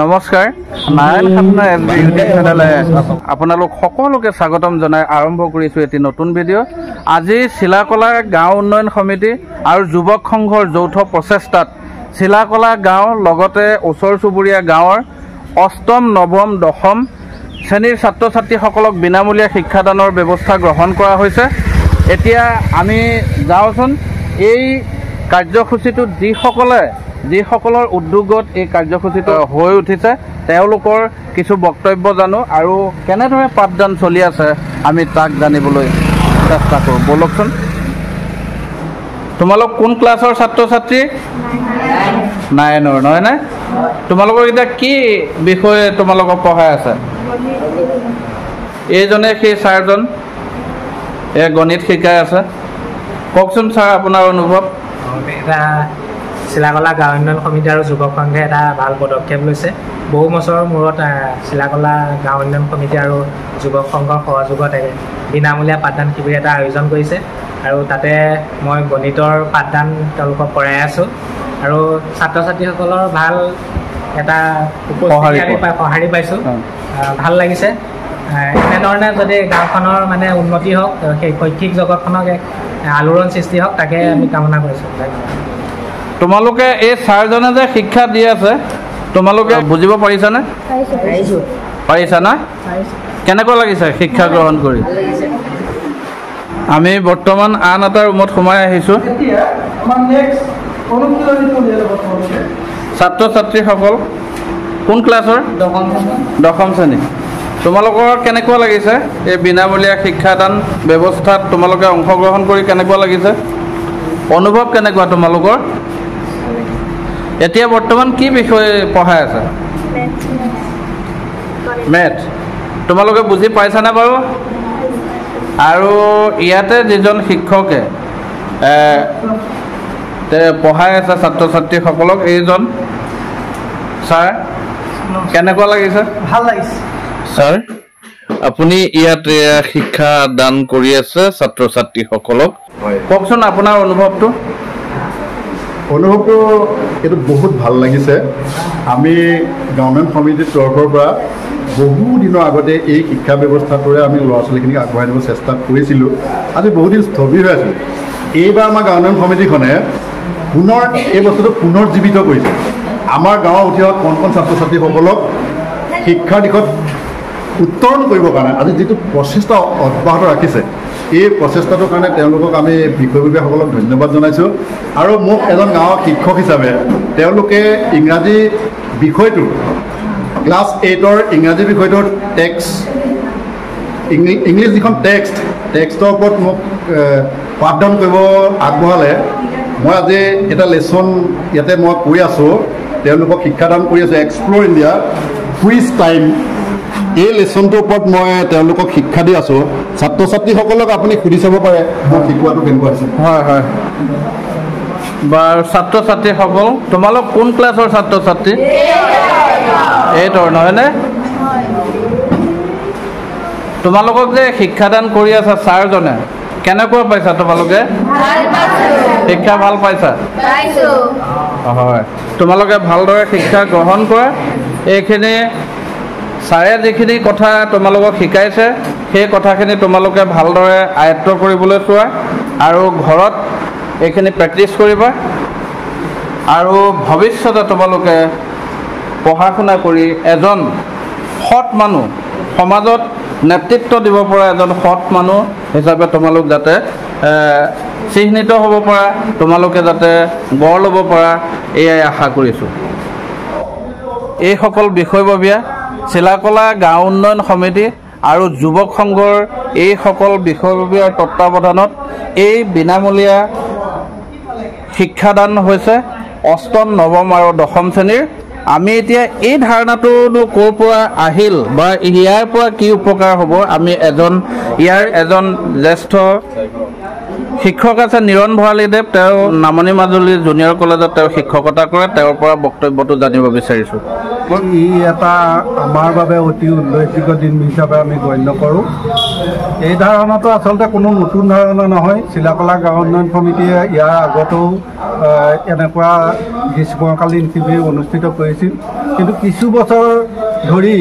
নমস্কাৰ নাৰায়ণ সাধনা ইউটিউব চেনেলে আপোনালোক সকলোকে স্বাগতম জনাই আৰম্ভ কৰিছোঁ এটি নতুন ভিডিঅ' আজি চিলাকলা গাঁও উন্নয়ন সমিতি আৰু যুৱক সংঘৰ যৌথ প্ৰচেষ্টাত চিলাকলা গাঁও লগতে ওচৰ চুবুৰীয়া গাঁৱৰ অষ্টম নৱম দশম শ্ৰেণীৰ ছাত্ৰ ছাত্ৰীসকলক বিনামূলীয়া শিক্ষাদানৰ ব্যৱস্থা গ্ৰহণ কৰা হৈছে। এতিয়া আমি যাওঁচোন এই কাৰ্যসূচীটো যিসকলৰ উদ্যোগত এই কাৰ্যসূচীটো হৈ উঠিছে তেওঁলোকৰ কিছু বক্তব্য জানো আৰু কেনেদৰে পাঠদান চলি আছে আমি তাক জানিবলৈ চেষ্টা কৰোঁ। বলকচোন, তোমালোক কোন ক্লাছৰ ছাত্ৰ ছাত্ৰী? 9ৰ নহয়নে? তোমালোকৰ এতিয়া কি বিষয়ে তোমালোকক পঢ়াই আছে? এইজনে সেই ছাৰজন গণিত শিকাই আছে। কওকচোন ছাৰ, আপোনাৰ অনুভৱ। এটা চিলাকলা গাঁও উন্নয়ন সমিতি আৰু যুৱক সংঘে এটা ভাল পদক্ষেপ লৈছে। বহু বছৰৰ মূৰত চিলাকলা গাঁও উন্নয়ন সমিতি আৰু যুৱক সংঘৰ সহযোগত বিনামূলীয়া পাঠদান শিবিৰ এটা আয়োজন কৰিছে আৰু তাতে মই গণিতৰ পাঠদান তেওঁলোকক কৰাই আছোঁ আৰু ছাত্ৰ ছাত্ৰীসকলৰ ভাল এটা সঁহাৰি পাইছোঁ। ভাল লাগিছে। এনেধৰণে যদি গাঁওখনৰ মানে উন্নতি হওক, সেই শৈক্ষিক জগতখনক এক আলোড়ন সৃষ্টি হওক, তাকে আমি কামনা কৰিছোঁ। তোমালোকে এই ছাৰজনে যে শিক্ষা দি আছে তোমালোকে বুজিব পাৰিছানে? পাৰিছা না? কেনেকুৱা লাগিছে শিক্ষা গ্ৰহণ কৰি? আমি বৰ্তমান আন এটা ৰুমত সোমাই আহিছোঁ। ছাত্ৰ ছাত্ৰীসকল কোন ক্লাছৰ? দশম শ্ৰেণী। তোমালোকৰ কেনেকুৱা লাগিছে এই বিনামূলীয়া শিক্ষাদান ব্যৱস্থাত তোমালোকে অংশগ্ৰহণ কৰি? কেনেকুৱা লাগিছে? অনুভৱ কেনেকুৱা তোমালোকৰ? এতিয়া বৰ্তমান কি বিষয়ে পঢ়াই আছে? মেথ। তোমালোকে বুজি পাইছানে বাৰু? আৰু ইয়াতে যিজন শিক্ষকে পঢ়াই আছে ছাত্ৰ ছাত্ৰীসকলক, এইজন ছাৰ, কেনেকুৱা লাগিছে? ভাল লাগিছে। ছাৰ, আপুনি ইয়াত শিক্ষা দান কৰি আছে ছাত্ৰ ছাত্ৰীসকলক, কওকচোন আপোনাৰ অনুভৱটো। এইটো বহুত ভাল লাগিছে। আমি গাঁও উন্নয়ন সমিতিৰ তৰফৰ পৰা বহু দিনৰ আগতে এই শিক্ষা ব্যৱস্থাটোৰে আমি ল'ৰা ছোৱালীখিনিক আগবঢ়াই নিব চেষ্টা কৰিছিলোঁ। আজি বহুদিন স্থবিৰ হৈ আছিলোঁ। এইবাৰ আমাৰ গাঁও উন্নয়ন সমিতিখনে পুনৰ এই বস্তুটো পুনৰ্জীৱিত কৰিছে। আমাৰ গাঁৱৰ উঠি অহা কণ কণ ছাত্ৰ ছাত্ৰীসকলক শিক্ষাৰ দিশত উত্তৰণ কৰিবৰ কাৰণে আজি যিটো প্ৰচেষ্টা অব্যাহত ৰাখিছে, এই প্ৰচেষ্টাটোৰ কাৰণে তেওঁলোকক আমি বিষয়ববীয়াসকলক ধন্যবাদ জনাইছোঁ। আৰু মোক এজন গাঁৱৰ শিক্ষক হিচাপে তেওঁলোকে ইংৰাজী বিষয়টো, ক্লাছ 8ৰ ইংৰাজী বিষয়টোৰ ইংলিছ যিখন টেক্সটৰ ওপৰত মোক পাঠদান কৰিব আগবঢ়ালে। মই আজি এটা লেচন ইয়াতে মই কৈ আছোঁ, তেওঁলোকক শিক্ষাদান কৰি আছোঁ। এক্সপ্ল'ৰ ইণ্ডিয়া কুইজ টাইম, এই লেচনটোৰ ওপৰত মই তেওঁলোকক শিক্ষা দি আছোঁ। ছাত্ৰ ছাত্ৰীসকলক আপুনি সুধি চাব পাৰে মোৰ শিকোৱাটো কেনেকুৱা হৈছে। হয় হয় বাৰু, ছাত্ৰ ছাত্ৰীসকল তোমালোক কোন ক্লাছৰ ছাত্ৰ ছাত্ৰী? 8ৰ নহয়নে? তোমালোকক যে শিক্ষাদান কৰি আছে ছাৰজনে, কেনেকুৱা পাইছা তোমালোকে? শিক্ষা ভাল পাইছা? হয়, তোমালোকে ভালদৰে শিক্ষা গ্ৰহণ কৰা। এইখিনি ছাৰে যিখিনি কথা তোমালোকক শিকাইছে সেই কথাখিনি তোমালোকে ভালদৰে আয়ত্ব কৰিবলৈ চোৱা আৰু ঘৰত এইখিনি প্ৰেক্টিছ কৰিবা আৰু ভৱিষ্যতে তোমালোকে পঢ়া শুনা কৰি এজন সৎ মানুহ, সমাজত নেতৃত্ব দিব পৰা এজন সৎ মানুহ হিচাপে তোমালোক যাতে চিহ্নিত হ'ব পৰা, তোমালোকে যাতে গঢ় ল'ব পৰা, এয়াই আশা কৰিছোঁ। এইসকল বিষয়ববীয়া চিলাকলা গাঁও উন্নয়ন সমিতি আৰু যুৱক সংঘৰ এইসকল বিষয়ববীয়াৰ তত্বাৱধানত এই বিনামূলীয়া শিক্ষাদান হৈছে অষ্টম নৱম আৰু দশম শ্ৰেণীৰ। আমি এতিয়া এই ধাৰণাটোনো ক'ৰ পৰা আহিল বা ইয়াৰ পৰা কি উপকাৰ হ'ব, আমি ইয়াৰ এজন জ্যেষ্ঠ শিক্ষক আছে নিৰণ ভৰালীদেৱ, তেওঁ নামনি মাজুলী জুনিয়ৰ কলেজত তেওঁ শিক্ষকতা কৰে, তেওঁৰ পৰা বক্তব্যটো জানিব বিচাৰিছোঁ। ই এটা আমাৰ বাবে অতি উল্লেখযোগ্য দিন হিচাপে আমি গণ্য কৰোঁ। এই ধাৰণাটো আচলতে কোনো নতুন ধাৰণা নহয়। চিলাকলা গাঁও উন্নয়ন সমিতিয়ে ইয়াৰ আগতেও এনেকুৱা গ্ৰীষ্মকালীন শিবিৰ অনুষ্ঠিত কৰিছিল কিন্তু কিছু বছৰ ধৰি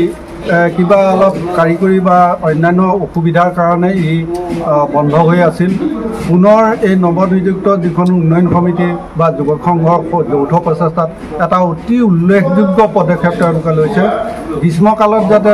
কিবা অলপ কাৰিকৰী বা অন্যান্য অসুবিধাৰ কাৰণে ই বন্ধ হৈ আছিল। পুনৰ এই নৱনিযুক্ত যিখন উন্নয়ন সমিতি বা যুৱক সংঘৰ যৌথ প্ৰচেষ্টাত এটা অতি উল্লেখযোগ্য পদক্ষেপ তেওঁলোকে লৈছে। গ্ৰীষ্মকালত যাতে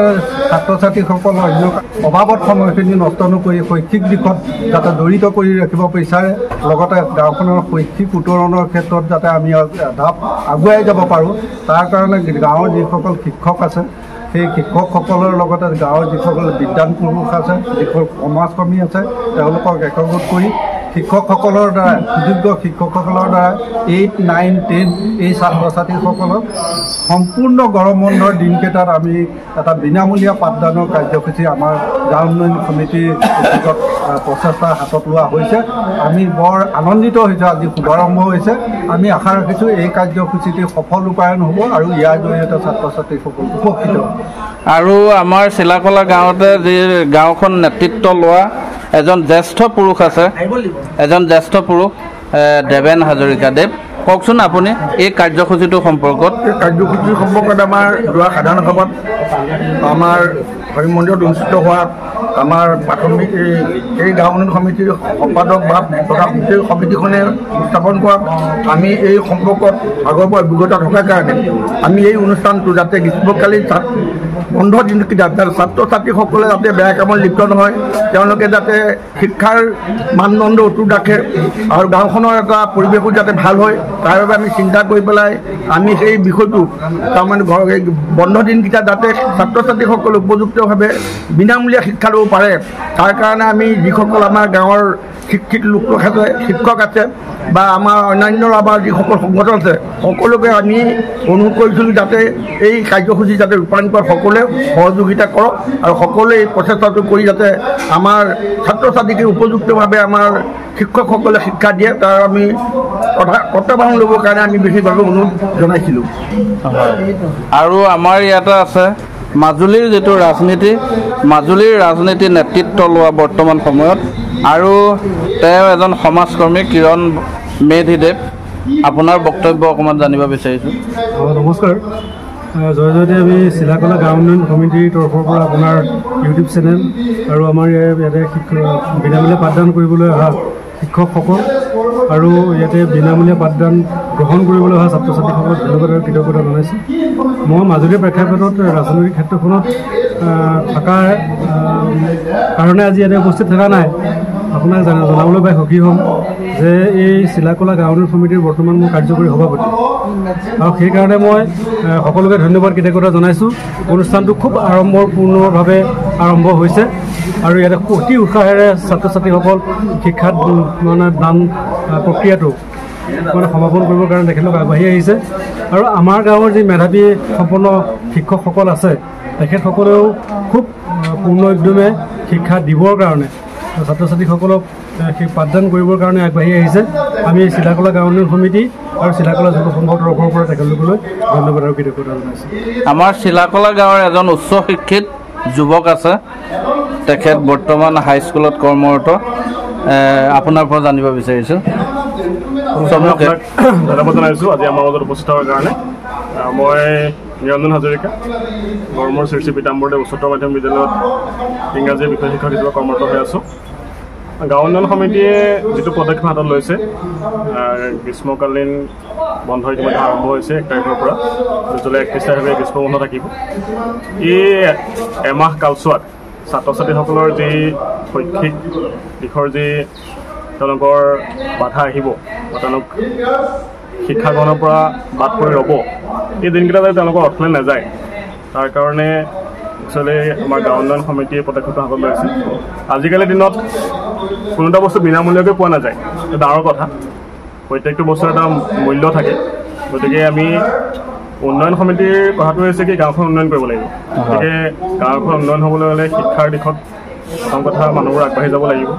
ছাত্ৰ ছাত্ৰীসকল অন্য অভাৱত সময়খিনি নষ্ট নকৰি শৈক্ষিক দিশত যাতে জড়িত কৰি ৰাখিব বিচাৰে, লগতে গাঁওখনৰ শৈক্ষিক উত্তৰণৰ ক্ষেত্ৰত যাতে আমি ধাপ আগুৱাই যাব পাৰোঁ, তাৰ কাৰণে গাঁৱৰ যিসকল শিক্ষক আছে সেই শিক্ষকসকলৰ লগতে গাঁৱৰ যিসকল বিদ্যান পুৰুষ আছে, যিসকল সমাজকৰ্মী আছে, তেওঁলোকক একগোট কৰি শিক্ষকসকলৰ দ্বাৰা সুযোগ্য শিক্ষকসকলৰ দ্বাৰা 8, 9, 10 এই ছাত্ৰ ছাত্ৰীসকলক সম্পূৰ্ণ গৰম বন্ধৰ দিনকেইটাত আমি এটা বিনামূলীয়া পাঠদানৰ কাৰ্যসূচী আমাৰ গাঁও উন্নয়ন সমিতিৰ উদ্যোগত প্ৰচেষ্টা হাতত লোৱা হৈছে। আমি বৰ আনন্দিত হৈছোঁ, আজি শুভাৰম্ভ হৈছে। আমি আশা ৰাখিছোঁ এই কাৰ্যসূচীটি সফল ৰূপায়ণ হ'ব আৰু ইয়াৰ জৰিয়তে ছাত্ৰ ছাত্ৰীসকল উপকৃত হ'ব। আৰু আমাৰ চিলাকলা গাঁৱতে যি গাঁওখন নেতৃত্ব লোৱা এজন জ্যেষ্ঠ পুৰুষ আছে, দেৱেন হাজৰিকাদেৱ, কওকচোন আপুনি এই কাৰ্যসূচীটোৰ সম্পৰ্কত। এই কাৰ্যসূচীৰ সম্পৰ্কত আমাৰ যোৱা সাধাৰণ সভাত আমাৰ হৰি মন্দিৰত অনুষ্ঠিত হোৱা আমাৰ প্ৰাথমিক এই গাঁও উন্নয়ন সমিতিৰ সম্পাদক বা তথা গোটেই সমিতিখনে স্থাপন কৰা আমি এই সম্পৰ্কত আগৰ পৰা অভিজ্ঞতা থকাৰ কাৰণে আমি এই অনুষ্ঠানটো যাতে গ্ৰীষ্মকালীন বন্ধ দিনকেইটাত ছাত্ৰ ছাত্ৰীসকলে যাতে বেয়া কামত লিপ্ত নহয়, তেওঁলোকে যাতে শিক্ষাৰ মানদণ্ড অটুট ৰাখে আৰু গাঁওখনৰ এটা পৰিৱেশো যাতে ভাল হয়, তাৰ বাবে আমি চিন্তা কৰি পেলাই আমি সেই বিষয়টো তাৰমানে বন্ধ দিনকেইটা যাতে ছাত্ৰ ছাত্ৰীসকলে উপযুক্তভাৱে বিনামূলীয়া শিক্ষা ল'ব পাৰে, তাৰ কাৰণে আমি যিসকল আমাৰ গাঁৱৰ শিক্ষিত লোক আছে, শিক্ষক আছে বা আমাৰ অন্যান্য আমাৰ যিসকল সংগঠন আছে, সকলোকে আমি অনুৰোধ কৰিছিলোঁ যাতে এই কাৰ্যসূচী যাতে ৰূপায়ণ কৰা সকলোৱে সহযোগিতা কৰক আৰু সকলোৱে এই প্ৰচেষ্টাটো কৰি যাতে আমাৰ ছাত্ৰ ছাত্ৰীকে উপযুক্তভাৱে আমাৰ শিক্ষকসকলে শিক্ষা দিয়ে, তাৰ আমি প্ৰত্যাহ্বান ল'বৰ কাৰণে আমি বিশেষভাৱে অনুৰোধ জনাইছিলোঁ। আৰু আমাৰ ইয়াতে আছে মাজুলীৰ যিটো ৰাজনীতি নেতৃত্ব লোৱা বৰ্তমান সময়ত, আৰু তেওঁ এজন সমাজকৰ্মী কিৰণ মেধিদেৱ, আপোনাৰ বক্তব্য অকণমান জানিব বিচাৰিছোঁ। নমস্কাৰ। জয়জয়তে আমি চিলাকলা গাঁও উন্নয়ন সমিতিৰ তৰফৰ পৰা আপোনাৰ ইউটিউব চেনেল আৰু আমাৰ ইয়াতে বিনামূলীয়া পাঠদান কৰিবলৈ অহা শিক্ষকসকল আৰু ইয়াতে বিনামূলীয়া পাঠদান গ্ৰহণ কৰিবলৈ অহা ছাত্ৰ ছাত্ৰীসকলক ধন্যবাদ আৰু কৃতজ্ঞতা জনাইছোঁ। মই মাজুলীৰ প্ৰেক্ষাপটত ৰাজনৈতিক ক্ষেত্ৰখনত থকাৰ কাৰণে আজি ইয়াতে উপস্থিত থকা নাই। আপোনাক জনাবলৈ পাই সুখী হ'ম যে এই চিলাকলা গাঁও উন্নয়ন সমিতিৰ বৰ্তমান মোৰ কাৰ্যকৰী সভাপতি, আৰু সেইকাৰণে মই সকলোকে ধন্যবাদ কৃতজ্ঞতা জনাইছোঁ। অনুষ্ঠানটো খুব আড়ম্বৰপূৰ্ণভাৱে আৰম্ভ হৈছে আৰু ইয়াতে অতি উৎসাহেৰে ছাত্ৰ ছাত্ৰীসকল শিক্ষাত মানে দান প্ৰক্ৰিয়াটো মানে সমাপন কৰিবৰ কাৰণে তেখেতলোক আগবাঢ়ি আহিছে। আৰু আমাৰ গাঁৱৰ যি মেধাৱী সম্পন্ন শিক্ষকসকল আছে, তেখেতসকলেও খুব পূৰ্ণ উদ্যমে শিক্ষা দিবৰ কাৰণে ছাত্ৰ ছাত্ৰীসকলক পাঠদান কৰিবৰ কাৰণে আগবাঢ়ি আহিছে। আমি চিলাকলা গাঁও উন্নয়ন সমিতি আৰু চিলাকলা যুৱ সংঘৰ তৰফৰ পৰা তেখেতলোকলৈ ধন্যবাদ আৰু কৃতজ্ঞতা জনাইছোঁ। আমাৰ চিলাকলা গাঁৱৰ এজন উচ্চ শিক্ষিত যুৱক আছে, তেখেত বৰ্তমান হাইস্কুলত কৰ্মৰত, আপোনাৰ পৰা জানিব বিচাৰিছোঁ। ধন্যবাদ জনাইছোঁ আজি আমাৰ মাজত উপস্থিত হোৱাৰ কাৰণে। মই নিৰঞ্জন হাজৰিকা, গড়মূৰ শ্ৰী শ্ৰী পীতাম্বৰদেৱ উচ্চতৰ মাধ্যমিক বিদ্যালয়ত ইংৰাজী বিষয় শিক্ষক হিচাপে কৰ্মৰত হৈ আছোঁ। গাঁও উন্নয়ন সমিতিয়ে যিটো পদক্ষেপ হাতত লৈছে, গ্ৰীষ্মকালীন বন্ধ ইতিমধ্যে আৰম্ভ হৈছে 1 তাৰিখৰ পৰা, জুলাই 31 তাৰিখে গ্ৰীষ্ম বন্ধ থাকিব। এই এমাহ কালচোৱাত ছাত্ৰ ছাত্ৰীসকলৰ যি শৈক্ষিক দিশৰ যি তেওঁলোকৰ বাধা আহিব বা তেওঁলোক শিক্ষা গ্ৰহণৰ পৰা বাদ পৰি ৰ'ব, এই দিনকেইটা যাতে তেওঁলোকৰ অৰ্থলৈ নাযায়, তাৰ কাৰণে একচুৱেলি আমাৰ গাঁও উন্নয়ন সমিতিয়ে পদক্ষেপটো হাতত লৈছে। আজিকালিৰ দিনত কোনো এটা বস্তু বিনামূলীয়াকৈ পোৱা নাযায়, এটা ডাঙৰ কথা। প্ৰত্যেকটো বস্তুৰ এটা মূল্য থাকে। গতিকে আমি উন্নয়ন সমিতিৰ কথাটো হৈছে কি গাঁওখন উন্নয়ন কৰিব লাগিব। গতিকে গাঁওখন উন্নয়ন হ'বলৈ হ'লে শিক্ষাৰ দিশত প্ৰথম কথা মানুহবোৰ আগবাঢ়ি যাব লাগিব।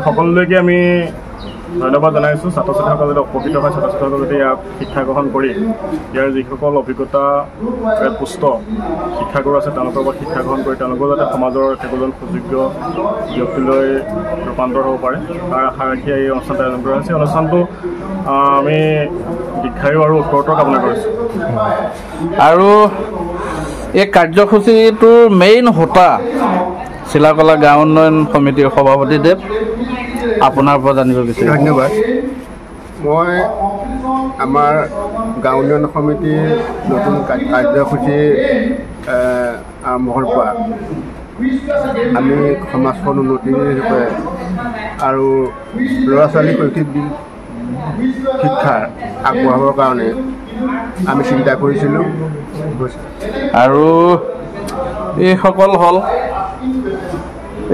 সকলোলৈকে আমি ধন্যবাদ জনাইছোঁ। ছাত্ৰ ছাত্ৰীসকলে যাতে উপকৃত হয়, ছাত্ৰ ছাত্ৰীসকলে যাতে ইয়াত শিক্ষা গ্ৰহণ কৰি ইয়াৰ যিসকল অভিজ্ঞতা পুষ্ট শিক্ষাগুৰু আছে তেওঁলোকৰ পৰা শিক্ষা গ্ৰহণ কৰি তেওঁলোকেও যাতে সমাজৰ একোজন সুযোগ্য ব্যক্তিলৈ ৰূপান্তৰ হ'ব পাৰে তাৰ আশা ৰাখি এই অনুষ্ঠানটো আয়োজন কৰা হৈছে। অনুষ্ঠানটো আমি দীৰ্ঘায়ু আৰু উত্তৰোত্তৰ কামনা কৰিছোঁ। আৰু এই কাৰ্যসূচীটোৰ মেইন হোতা চিলাকলা গাঁও উন্নয়ন সমিতিৰ সভাপতিদেৱ, আপোনাৰ পৰা জানিব বিচাৰিছোঁ। ধন্যবাদ। মই আমাৰ গাঁও উন্নয়ন সমিতিৰ নতুন কাৰ্যসূচী আৰম্ভৰ পৰা আমি সমাজখন উন্নতিৰ হিচাপে আৰু ল'ৰা ছোৱালীক শৈক্ষিক শিক্ষা আগবঢ়াবৰ কাৰণে আমি চিন্তা কৰিছিলোঁ। আৰু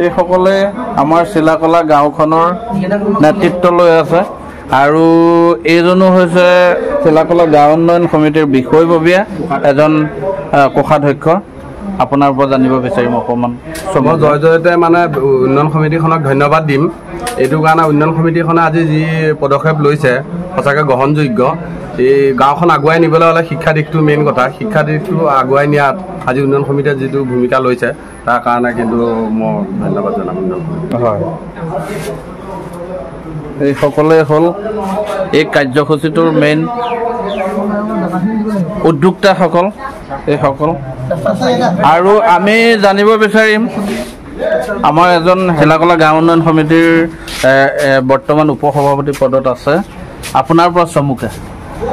এইসকলে আমাৰ চিলাকলা গাঁওখনৰ নেতৃত্ব লৈ আছে আৰু এইজনো হৈছে চিলাকলা গাঁও উন্নয়ন সমিতিৰ বিষয়ববীয়া এজন কোষাধ্যক্ষ। আপোনাৰ পৰা জানিব বিচাৰিম অকণমান। মই জয়তে মানে উন্নয়ন সমিতিখনক ধন্যবাদ দিম। এইটো কাৰণে উন্নয়ন সমিতিখনে আজি যি পদক্ষেপ লৈছে সঁচাকৈ গ্ৰহণযোগ্য। এই গাঁওখন আগুৱাই নিবলৈ হ'লে শিক্ষা দিশটো মেইন কথা। শিক্ষা দিশটো আগুৱাই নিয়াত আজি উন্নয়ন সমিতিয়ে যিটো ভূমিকা লৈছে তাৰ কাৰণে কিন্তু মই ধন্যবাদ জনাম। হয়, এইসকলে হ'ল এই কাৰ্যসূচীটোৰ মেইন উদ্যোক্তাসকল এইসকল। আৰু আমি জানিব বিচাৰিম আমাৰ এজন চিলাকলা গাঁও উন্নয়ন সমিতিৰ বৰ্তমান উপসভাপতি পদত আছে, আপোনাৰ পৰা চমুকে।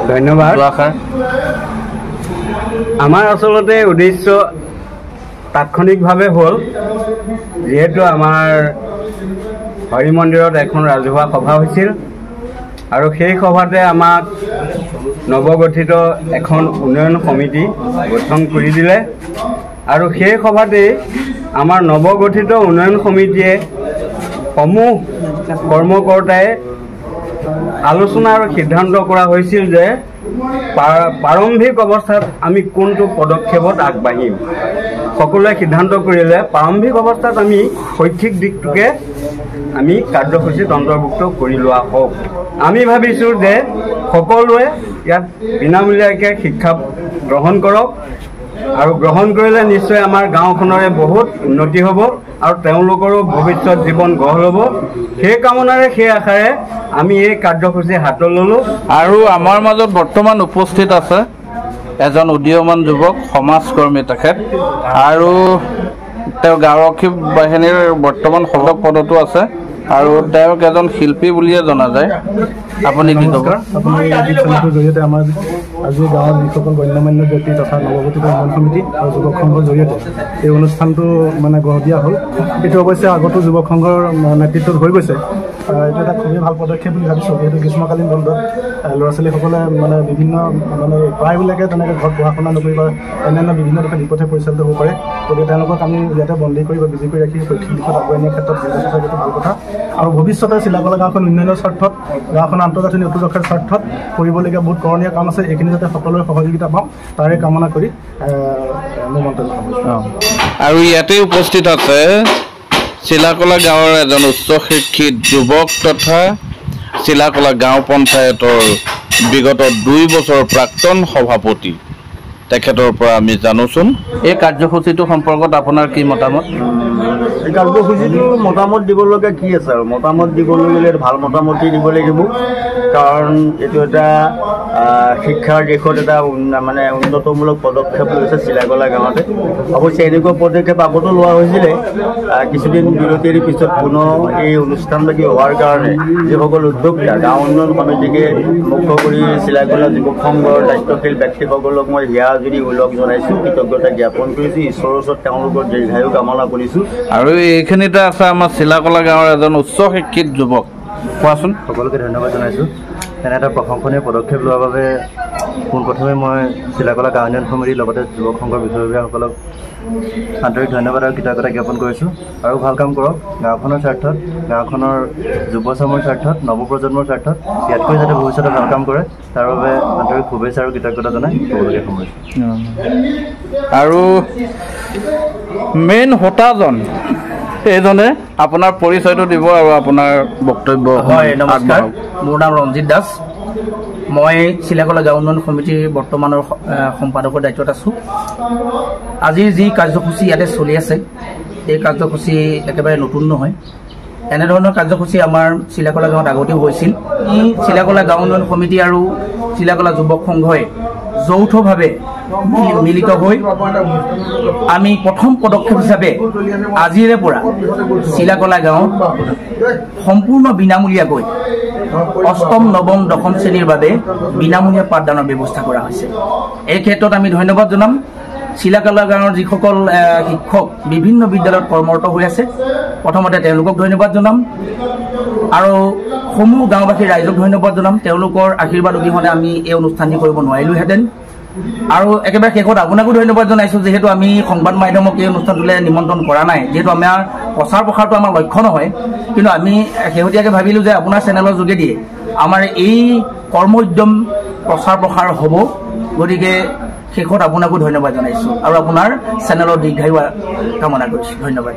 ধন্যবাদ। আমাৰ আচলতে উদ্দেশ্য তাৎক্ষণিকভাৱে হ'ল, যিহেতু আমাৰ হৰি মন্দিৰত এখন ৰাজহুৱা সভা হৈছিল আৰু সেই সভাতে আমাক নৱগঠিত এখন উন্নয়ন সমিতি গঠন কৰি দিলে আৰু সেই সভাতেই আমাৰ নৱগঠিত উন্নয়ন সমিতিয়ে সমূহ কৰ্মকৰ্তাই আলোচনা আৰু সিদ্ধান্ত কৰা হৈছিল যে প্ৰাৰম্ভিক অৱস্থাত আমি কোনটো পদক্ষেপত আগবাঢ়িম। সকলোৱে সিদ্ধান্ত কৰিলে প্ৰাৰম্ভিক অৱস্থাত আমি শৈক্ষিক দিশটোকে আমি কাৰ্যসূচীত অন্তৰ্ভুক্ত কৰি লোৱা হওক। আমি ভাবিছোঁ যে সকলোৱে ইয়াত বিনামূলীয়াকৈ শিক্ষা গ্ৰহণ কৰক আৰু গ্ৰহণ কৰিলে নিশ্চয় আমাৰ গাঁওখনৰে বহুত উন্নতি হ'ব আৰু তেওঁলোকৰো ভৱিষ্যত জীৱন গঢ় ল'ব। সেই কামনাৰে সেই আশাৰে আমি এই কাৰ্যসূচী হাতত ল'লোঁ। আৰু আমাৰ মাজত বৰ্তমান উপস্থিত আছে এজন উদীয়মান যুৱক সমাজকৰ্মী তেখেত, আৰু তেওঁ গাঁওৰক্ষী বাহিনীৰ বৰ্তমান সদক পদতো আছে আৰু তেওঁক এজন শিল্পী বুলিয়ে জনা যায়। আপুনি কি ক'ব? আপুনি এই ইউটিউব চেনেলটোৰ জৰিয়তে আমাৰ আজি গাঁৱৰ যিসকল গণ্যমান্য ব্যক্তি তথা নৱগঠিত উন্নয়ন সমিতি আৰু যুৱক সংঘৰ জৰিয়তে এই অনুষ্ঠানটো মানে গঢ় দিয়া হ'ল। এইটো অৱশ্যে আগতো যুৱক সংঘৰ নেতৃত্বত হৈ গৈছে। এইটো এটা খুবেই ভাল পদক্ষেপ বুলি ভাবিছোঁ, যিহেতু গ্ৰীষ্মকালীন বন্ধত ল'ৰা ছোৱালীসকলে মানে বিভিন্ন মানে প্ৰায়বিলাকে তেনেকৈ ঘৰত পঢ়া শুনা নকৰি বা অন্যান্য বিভিন্ন দিশত বিপথে পৰিচালিত হ'ব পাৰে। গতিকে তেওঁলোকক আমি ইয়াতে বন্দী কৰি বা বিজি কৰি ৰাখি শৈক্ষিক দিশত আগুৱাই নিয়াৰ ক্ষেত্ৰত এইটো ভাল কথা। আৰু ভৱিষ্যতে চিলাকলা গাঁওখন উন্নয়নৰ স্বাৰ্থত, গাঁওখন আন্তঃগাঁথনি অটুট ৰখাৰ স্বাৰ্থত কৰিবলগীয়া বহুত কৰণীয় কাম আছে। এইখিনি যাতে সকলোৰে সহযোগিতা পাওঁ তাৰে কামনা কৰি মোৰ মন্তব্য সামৰিছোঁ। আৰু ইয়াতে উপস্থিত আছে চিলাকলা গাঁৱৰ এজন উচ্চ শিক্ষিত যুৱক তথা চিলাকলা গাঁও পঞ্চায়তৰ বিগত 2 বছৰ প্ৰাক্তন সভাপতি। তেখেতৰ পৰা আমি জানোচোন এই কাৰ্যসূচীটো সম্পৰ্কত আপোনাৰ কি মতামত? এই কাৰ্যসূচীটো মতামত দিবলগীয়া কি আছে আৰু মতামত দিবলৈ গ'লে ভাল মতামতেই দিব লাগিব, কাৰণ এইটো এটা শিক্ষাৰ দিশত এটা মানে উন্নতমূলক পদক্ষেপ লৈছে চিলাকলা গাঁৱতে। অৱশ্যে এনেকুৱা পদক্ষেপ আগতো লোৱা হৈছিলে। কিছুদিন বিৰতিৰ পিছত পুনৰ এই অনুষ্ঠানভাগী হোৱাৰ কাৰণে যিসকল উদ্যোক্তা গাঁও উন্নয়ন সমিতিকে মুখ্য কৰি চিলাকলা যুৱক সংঘৰ দায়িত্বশীল ব্যক্তিসকলক মই হিয়াজুৰি ওলগ জনাইছোঁ, কৃতজ্ঞতা জ্ঞাপন কৰিছোঁ, ঈশ্বৰৰ ওচৰত তেওঁলোকৰ দীৰ্ঘায়ু কামনা কৰিছোঁ। আৰু এইখিনিতে আছে আমাৰ চিলাকলা গাঁৱৰ এজন উচ্চ শিক্ষিত যুৱক, কোৱাচোন। সকলোকে ধন্যবাদ জনাইছোঁ এনে এটা প্ৰশংসনীয় পদক্ষেপ লোৱাৰ বাবে। পোনপ্ৰথমে মই চিলাকলা গাঁও উন্নয়ন সমিতিৰ লগতে যুৱক সংঘৰ বিষয়ববীয়াসকলক আন্তৰিক ধন্যবাদ আৰু কৃতজ্ঞতা জ্ঞাপন কৰিছোঁ। আৰু ভাল কাম কৰক গাঁওখনৰ স্বাৰ্থত, গাঁওখনৰ যুৱচামৰ স্বাৰ্থত, নৱপ্ৰজন্মৰ স্বাৰ্থত, ইয়াতকৈ যাতে ভৱিষ্যতে ভাল কাম কৰে তাৰ বাবে আন্তৰিক শুভেচ্ছা আৰু কৃতজ্ঞতা জনাই ক'বলগীয়া সামৰিছোঁ। আৰু মেইন হোতাজন এইজনে আপোনাৰ পৰিচয়টো দিব আৰু আপোনাৰ বক্তব্য। হয়, নমস্কাৰ। মোৰ নাম ৰঞ্জিত দাস। মই চিলাকলা গাঁও উন্নয়ন সমিতিৰ বৰ্তমানৰ সম্পাদকৰ দায়িত্বত আছোঁ। আজিৰ যি কাৰ্যসূচী ইয়াতে চলি আছে, এই কাৰ্যসূচী একেবাৰে নতুন নহয়। এনেধৰণৰ কাৰ্যসূচী আমাৰ চিলাকলা গাঁৱত আগতেও হৈছিল। এই চিলাকলা গাঁও উন্নয়ন সমিতি আৰু চিলাকলা যুৱক সংঘই যৌথভাৱে মিলিত হৈ আমি প্ৰথম পদক্ষেপ হিচাপে আজিৰে পৰা চিলাকলা গাঁৱত সম্পূৰ্ণ বিনামূলীয়াকৈ অষ্টম, নৱম, দশম শ্ৰেণীৰ বাবে বিনামূলীয়া পাঠদানৰ ব্যৱস্থা কৰা হৈছে। এই ক্ষেত্ৰত আমি ধন্যবাদ জনাম চিলাকলা গাঁৱৰ যিসকল শিক্ষক বিভিন্ন বিদ্যালয়ত কৰ্মৰত হৈ আছে। প্ৰথমতে তেওঁলোকক ধন্যবাদ জনাম আৰু সমূহ গাঁওবাসী ৰাইজক ধন্যবাদ জনাম। তেওঁলোকৰ আশীৰ্বাদ অবিহনে আমি এই অনুষ্ঠানটি কৰিব নোৱাৰিলোহেঁতেন। আৰু একেবাৰে শেষত আপোনাকো ধন্যবাদ জনাইছোঁ, যিহেতু আমি সংবাদ মাধ্যমক এই অনুষ্ঠানটোলৈ নিমন্ত্ৰণ কৰা নাই। যিহেতু আমাৰ প্ৰচাৰ প্ৰসাৰটো আমাৰ লক্ষ্য নহয়, কিন্তু আমি শেহতীয়াকৈ ভাবিলোঁ যে আপোনাৰ চেনেলৰ যোগেদিয়ে আমাৰ এই কৰ্ম উদ্যম প্ৰচাৰ প্ৰসাৰ হ'ব। গতিকে শেষত আপোনাকো ধন্যবাদ জনাইছোঁ আৰু আপোনাৰ চেনেলৰ দীৰ্ঘায়ু কামনা কৰিছোঁ। ধন্যবাদ।